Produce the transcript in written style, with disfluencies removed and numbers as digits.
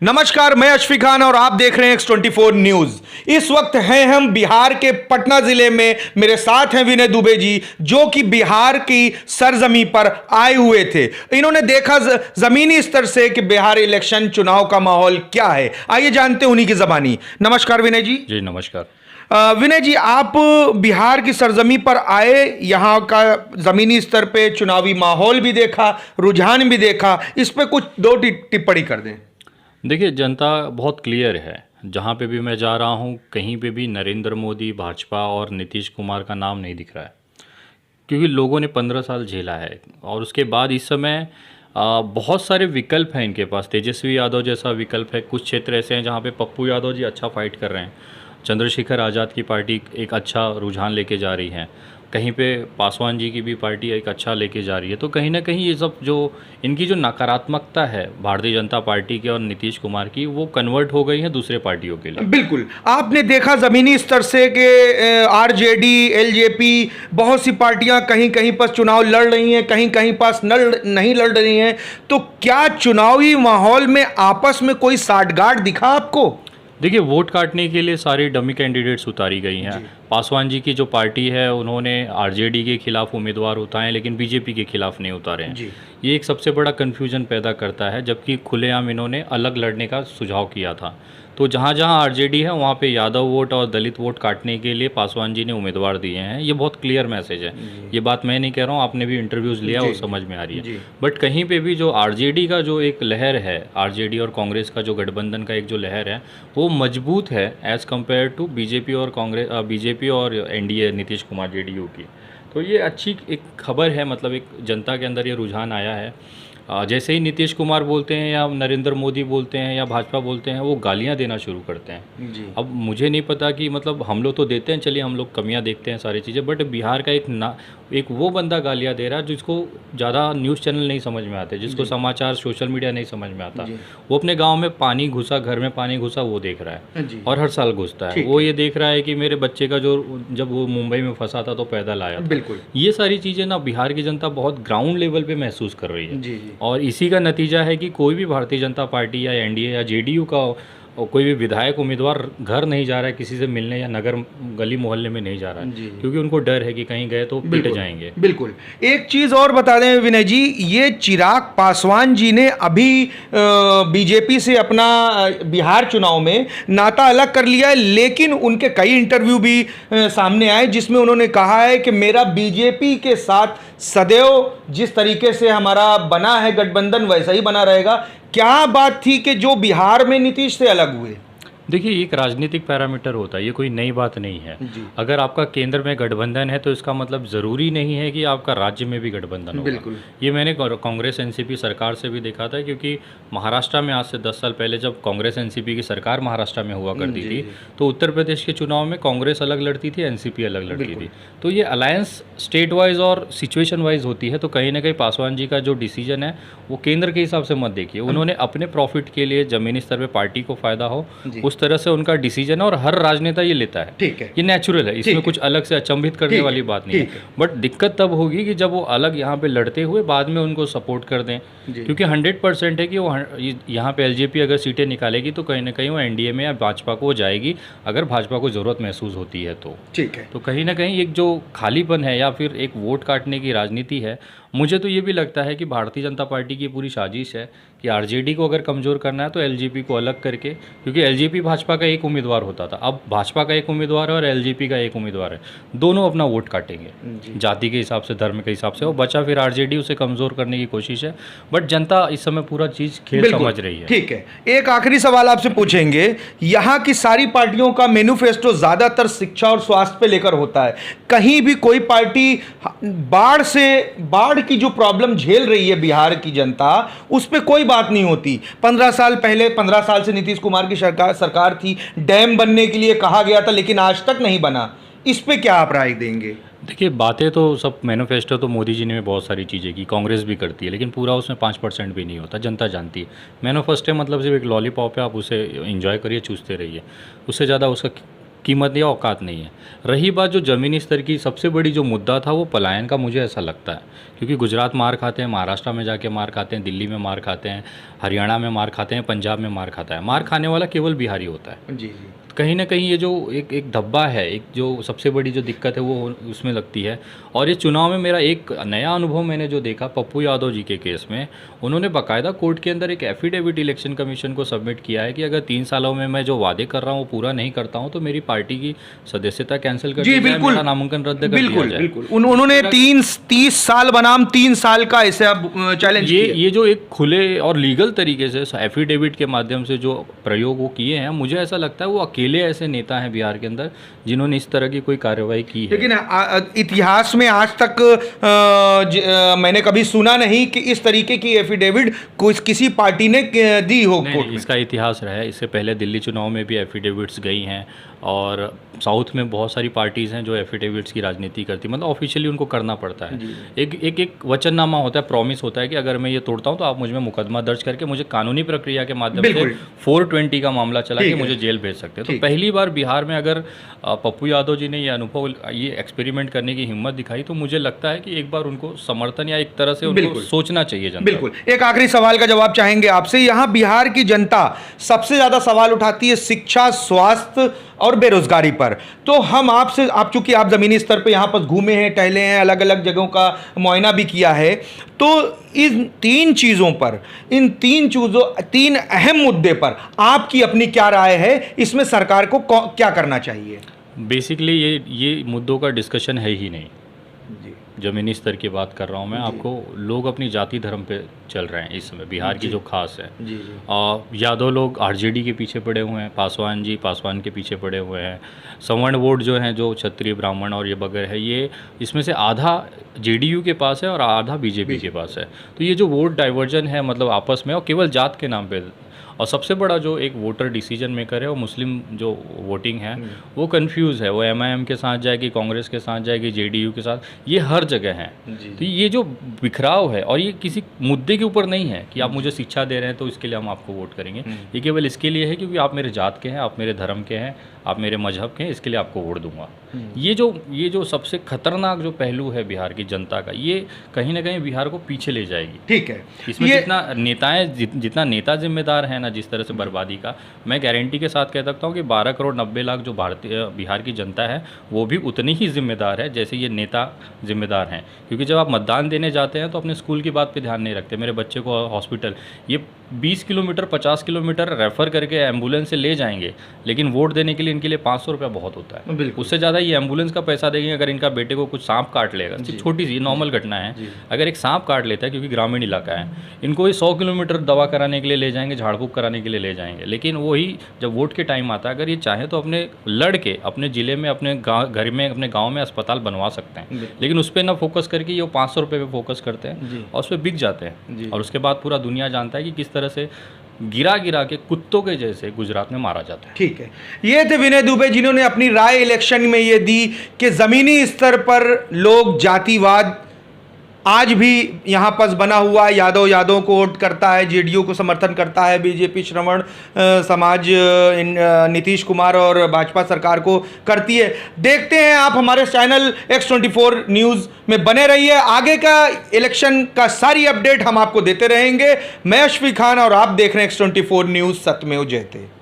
नमस्कार, मैं अशफी खान और आप देख रहे हैं X24 न्यूज। इस वक्त हैं हम बिहार के पटना जिले में। मेरे साथ हैं विनय दुबे जी, जो कि बिहार की सरजमी पर आए हुए थे। इन्होंने देखा जमीनी स्तर से कि बिहार इलेक्शन चुनाव का माहौल क्या है। आइए जानते हैं उन्हीं की जबानी। नमस्कार विनय जी। जी नमस्कार। विनय जी, आप बिहार की सरजमी पर आए, यहाँ का जमीनी स्तर पे चुनावी माहौल भी देखा, रुझान भी देखा, इस पे कुछ दो टिप्पणी कर दें। देखिए, जनता बहुत क्लियर है। जहाँ पे भी मैं जा रहा हूँ कहीं पे भी नरेंद्र मोदी, भाजपा और नीतीश कुमार का नाम नहीं दिख रहा है, क्योंकि लोगों ने 15 साल झेला है। और उसके बाद इस समय बहुत सारे विकल्प हैं इनके पास। तेजस्वी यादव जैसा विकल्प है, कुछ क्षेत्र ऐसे हैं जहाँ पे पप्पू यादव जी अच्छा फाइट कर रहे हैं, चंद्रशेखर आज़ाद की पार्टी एक अच्छा रुझान लेके जा रही है, कहीं पे पासवान जी की भी पार्टी एक अच्छा लेके जा रही है। तो कहीं ना कहीं ये सब जो इनकी जो नकारात्मकता है भारतीय जनता पार्टी के और नीतीश कुमार की, वो कन्वर्ट हो गई है दूसरे पार्टियों के लिए। बिल्कुल, आपने देखा जमीनी स्तर से कि आरजेडी, एलजेपी, बहुत सी पार्टियां कहीं कहीं पर चुनाव लड़ रही हैं, कहीं कहीं पास नहीं लड़ रही हैं। तो क्या चुनावी माहौल में आपस में कोई साठगांठ दिखा आपको? देखिए, वोट काटने के लिए सारी डमी कैंडिडेट्स उतारी गई हैं। पासवान जी की जो पार्टी है उन्होंने आरजेडी के खिलाफ उम्मीदवार उतारे, लेकिन बीजेपी के खिलाफ नहीं उतारे हैं। ये एक सबसे बड़ा कन्फ्यूजन पैदा करता है, जबकि खुलेआम इन्होंने अलग लड़ने का सुझाव किया था। तो जहाँ जहाँ आरजेडी है वहाँ पे यादव वोट और दलित वोट काटने के लिए पासवान जी ने उम्मीदवार दिए हैं। ये बहुत क्लियर मैसेज है। ये बात मैं नहीं कह रहा हूँ, आपने भी इंटरव्यूज़ लिया, वो समझ में आ रही है। बट कहीं पे भी जो आरजेडी का जो एक लहर है, आरजेडी और कांग्रेस का जो गठबंधन का एक जो लहर है, वो मजबूत है एज़ कम्पेयर टू बीजेपी और कांग्रेस, बीजेपी और एनडीए नीतीश कुमार जेडीयू की। तो ये अच्छी एक खबर है, मतलब एक जनता के अंदर ये रुझान आया है। जैसे ही नीतीश कुमार बोलते हैं या नरेंद्र मोदी बोलते हैं या भाजपा बोलते हैं, वो गालियां देना शुरू करते हैं। जी। अब मुझे नहीं पता कि मतलब हम लोग तो देते हैं, चलिए हम लोग कमियां देखते हैं सारी चीज़ें, बट बिहार का एक वो बंदा गालियां दे रहा है जिसको ज़्यादा न्यूज़ चैनल नहीं समझ में आते, जिसको समाचार सोशल मीडिया नहीं समझ में आता। वो अपने गाँव में पानी घुसा, घर में पानी घुसा, वो देख रहा है और हर साल घुसता है। वो ये देख रहा है कि मेरे बच्चे का जो जब वो मुंबई में फंसा था तो पैदल आया। बिल्कुल, ये सारी चीज़ें ना बिहार की जनता बहुत ग्राउंड लेवल पर महसूस कर रही है। और इसी का नतीजा है कि कोई भी भारतीय जनता पार्टी या एनडीए या जेडीयू का और कोई भी विधायक उम्मीदवार घर नहीं जा रहा है किसी से मिलने, या नगर गली मोहल्ले में नहीं जा रहा है, क्योंकि उनको डर है कि कहीं गए तो पिट जाएंगे। बिल्कुल। एक चीज़ और बता दें विनय जी, ये चिराग पासवान जी ने अभी बीजेपी से अपना बिहार चुनाव में नाता अलग कर लिया है, लेकिन उनके कई इंटरव्यू भी सामने आए जिसमें उन्होंने कहा है कि मेरा बीजेपी के साथ सदैव जिस तरीके से हमारा बना है गठबंधन वैसा ही बना रहेगा। क्या बात थी कि जो बिहार में नीतीश से अलग हुए? देखिए, एक राजनीतिक पैरामीटर होता है, ये कोई नई बात नहीं है। अगर आपका केंद्र में गठबंधन है तो इसका मतलब ज़रूरी नहीं है कि आपका राज्य में भी गठबंधन होगा। बिल्कुल। ये मैंने कांग्रेस एनसीपी सरकार से भी देखा था, क्योंकि महाराष्ट्र में आज से 10 साल पहले जब कांग्रेस एनसीपी की सरकार महाराष्ट्र में हुआ करती थी, तो उत्तर प्रदेश के चुनाव में कांग्रेस अलग लड़ती थी, एनसीपी अलग लड़ती थी। तो ये अलायंस स्टेट वाइज और सिचुएशन वाइज होती है। तो कहीं ना कहीं पासवान जी का जो डिसीजन है वो केंद्र के हिसाब से मत देखिए। उन्होंने अपने प्रॉफिट के लिए, जमीनी स्तर पर पार्टी को फायदा हो, उस तरह से उनका डिसीजन है, और हर राजनेता ये लेता है। ठीक है, ये नेचुरल है, इसमें कुछ अलग से अचंभित करने वाली बात नहीं है। बट दिक्कत तब होगी कि जब वो अलग यहाँ पे लड़ते हुए बाद में उनको सपोर्ट कर दें, क्योंकि 100% है कि वो यहाँ पे एलजेपी अगर सीटें निकालेगी तो कहीं ना कहीं वो एनडीए में या भाजपा को जाएगी, अगर भाजपा को ज़रूरत महसूस होती है तो। ठीक है। तो कहीं ना कहीं एक जो खालीपन है या फिर एक वोट काटने की राजनीति है, मुझे तो ये भी लगता है कि भारतीय जनता पार्टी की पूरी साजिश है कि आरजेडी को अगर कमज़ोर करना है तो एलजेपी को अलग करके, क्योंकि एलजेपी भाजपा का एक उम्मीदवार होता था, अब भाजपा का एक उम्मीदवार है और एलजेपी का एक उम्मीदवार है, दोनों अपना वोट काटेंगे जाति के हिसाब से, धर्म के हिसाब से, और बचा फिर आरजेडी, उसे कमज़ोर करने की कोशिश है। बट जनता इस समय पूरा चीज़ खेल समझ रही है। ठीक है, एक आखिरी सवाल आपसे पूछेंगे। यहाँ की सारी पार्टियों का मैनिफेस्टो ज़्यादातर शिक्षा और स्वास्थ्य पे लेकर होता है। कहीं भी कोई पार्टी बाढ़ की जो प्रॉब्लम झेल रही है बिहार की जनता, उस पर कोई बात नहीं होती। 15 साल से नीतीश कुमार की सरकार थी, डैम बनने के लिए कहा गया था, लेकिन आज तक नहीं बना। इस पे क्या आप राय देंगे? देखिए, बातें तो सब, मैनिफेस्टो तो मोदी जी ने बहुत सारी चीज़ें की, कांग्रेस भी करती है, लेकिन पूरा उसमें 5% भी नहीं होता, जनता जानती है। मैनिफेस्टो मतलब सिर्फ एक लॉलीपॉप है, आप उसे एंजॉय करिए, चूसते रहिए, उससे ज़्यादा उसका कीमत या औकात नहीं है। रही बात जो ज़मीनी स्तर की, सबसे बड़ी जो मुद्दा था वो पलायन का, मुझे ऐसा लगता है, क्योंकि गुजरात मार खाते हैं, महाराष्ट्र में जाके मार खाते हैं, दिल्ली में मार खाते हैं, हरियाणा में मार खाते हैं, पंजाब में मार खाता है। मार खाने वाला केवल बिहारी होता है। जी जी कहीं ना कहीं ये जो एक धब्बा है, एक जो सबसे बड़ी जो दिक्कत है वो उसमें लगती है। और ये चुनाव में मेरा एक नया अनुभव मैंने जो देखा पप्पू यादव जी के केस में, उन्होंने बाकायदा कोर्ट के अंदर एक एफिडेविट इलेक्शन कमीशन को सबमिट किया है कि अगर 3 सालों में मैं जो वादे कर रहा हूँ वो पूरा नहीं करता हूँ तो मेरी पार्टी की सदस्यता कैंसिल कर दी जाए, मेरा नामांकन रद्द कर दिया जाए। बिल्कुल उन्होंने 30 साल बनाम 3 साल का ऐसा चैलेंज किया। ये जो एक खुले और लीगल तरीके से एफिडेविट के माध्यम से जो प्रयोग वो किए हैं, मुझे ऐसा लगता है वो अकेले ऐसे नेता हैं बिहार के अंदर जिन्होंने इस तरह की कोई कार्रवाई की है। लेकिन इतिहास में आज तक मैंने कभी सुना नहीं कि इस तरीके की एफिडेविट किसी पार्टी ने दी हो कोर्ट में। इसका इतिहास रहा है। इससे पहले दिल्ली चुनाव में भी एफिडेविट्स गई हैं, और साउथ में बहुत सारी पार्टीज़ हैं जो एफिडेविट्स की राजनीति करती, मतलब ऑफिशियली उनको करना पड़ता है। एक वचननामा होता है, प्रॉमिस होता है कि अगर मैं ये तोड़ता हूँ तो आप मुझ में मुकदमा दर्ज करके मुझे कानूनी प्रक्रिया के माध्यम से 420 का मामला चला के मुझे जेल भेज सकते हैं। तो पहली बार बिहार में अगर पप्पू यादव जी ने ये अनुभव, ये एक्सपेरिमेंट करने की हिम्मत दिखाई, तो मुझे लगता है कि एक बार उनको समर्थन या एक तरह से उनको सोचना चाहिए जनता। बिल्कुल। एक आखिरी सवाल का जवाब चाहेंगे आपसे। यहाँ बिहार की जनता सबसे ज़्यादा सवाल उठाती है शिक्षा, स्वास्थ्य और बेरोजगारी पर। तो हम आपसे, चूंकि आप ज़मीनी स्तर पे यहाँ पर घूमे हैं, टहले हैं, अलग अलग जगहों का मुआयना भी किया है, तो इन 3 चीज़ों पर, इन 3 अहम मुद्दे पर आपकी अपनी क्या राय है? इसमें सरकार को क्या करना चाहिए? बेसिकली ये मुद्दों का डिस्कशन है ही नहीं। ज़मीनी स्तर की बात कर रहा हूँ मैं आपको। लोग अपनी जाति धर्म पे चल रहे हैं इस समय, बिहार की जो खास है। यादव लोग आरजेडी के पीछे पड़े हुए हैं, पासवान के पीछे पड़े हुए हैं। सवर्ण वोट जो हैं, जो क्षत्रिय ब्राह्मण और ये वगैरह है, ये इसमें से आधा जेडीयू के पास है और आधा बीजेपी के पास है। तो ये जो वोट डाइवर्जन है, मतलब आपस में, और केवल जात के नाम पे। और सबसे बड़ा जो एक वोटर डिसीजन मेकर है वो मुस्लिम जो वोटिंग है वो कंफ्यूज है। वो एमआईएम के साथ जाएगी, कांग्रेस के साथ जाएगी, जेडीयू के साथ, ये हर जगह है। तो ये जो बिखराव है, और ये किसी मुद्दे के ऊपर नहीं है कि आप मुझे शिक्षा दे रहे हैं तो इसके लिए हम आपको वोट करेंगे। ये केवल इसके लिए है क्योंकि आप मेरे जात के हैं, आप मेरे धर्म के हैं, आप मेरे मजहब के हैं, इसके लिए आपको वोट दूंगा। ये जो सबसे खतरनाक जो पहलू है बिहार की जनता का, ये कहीं ना कहीं बिहार को पीछे ले जाएगी। ठीक है। इसमें जितना नेता जिम्मेदार है ना, जिस तरह से बर्बादी का, मैं गारंटी के साथ कह सकता हूँ कि 12 करोड़ 90 लाख जो बिहार की जनता है वो भी उतनी ही जिम्मेदार है जैसे ये नेता जिम्मेदार हैं। क्योंकि जब आप मतदान देने जाते हैं तो अपने स्कूल की बात पे ध्यान नहीं रखते। मेरे बच्चे को हॉस्पिटल ये 20 किलोमीटर 50 किलोमीटर रेफ़र करके एम्बुलेंस से ले जाएंगे, लेकिन वोट देने के लिए इनके लिए 500 रुपया बहुत होता है। उससे ज़्यादा ये एम्बुलेंस का पैसा देंगे अगर इनका बेटे को कुछ सांप काट लेगा। छोटी सी नॉर्मल घटना है, अगर एक सांप काट लेता है, क्योंकि ग्रामीण इलाका है, इनको ये 100 किलोमीटर दवा कराने के लिए ले जाएंगे, झाड़ फूक कराने के लिए ले जाएंगे। लेकिन वही जब वोट के टाइम आता है, अगर ये चाहे तो अपने लड़के अपने ज़िले में, अपने घर में, अपने गाँव में अस्पताल बनवा सकते हैं, लेकिन उस पर ना फोकस करके ये 500 रुपये पे फोकस करते हैं और उस पर बिक जाते हैं। और उसके बाद पूरा दुनिया जानता है कि किस तरह से गिरा के कुत्तों के जैसे गुजरात में मारा जाता है। ठीक है। ये थे विनय दुबे जिन्होंने अपनी राय इलेक्शन में ये दी कि ज़मीनी स्तर पर लोग जातिवाद आज भी यहाँ पर बना हुआ है। यादव को वोट करता है, जेडीयू को समर्थन करता है, बीजेपी श्रवण समाज नीतीश कुमार और भाजपा सरकार को करती है। देखते हैं, आप हमारे चैनल X24 न्यूज़ में बने रहिए। आगे का इलेक्शन का सारी अपडेट हम आपको देते रहेंगे। मैं अशफी खान और आप देख रहे हैं X24 न्यूज़, सत्यमेव जयते।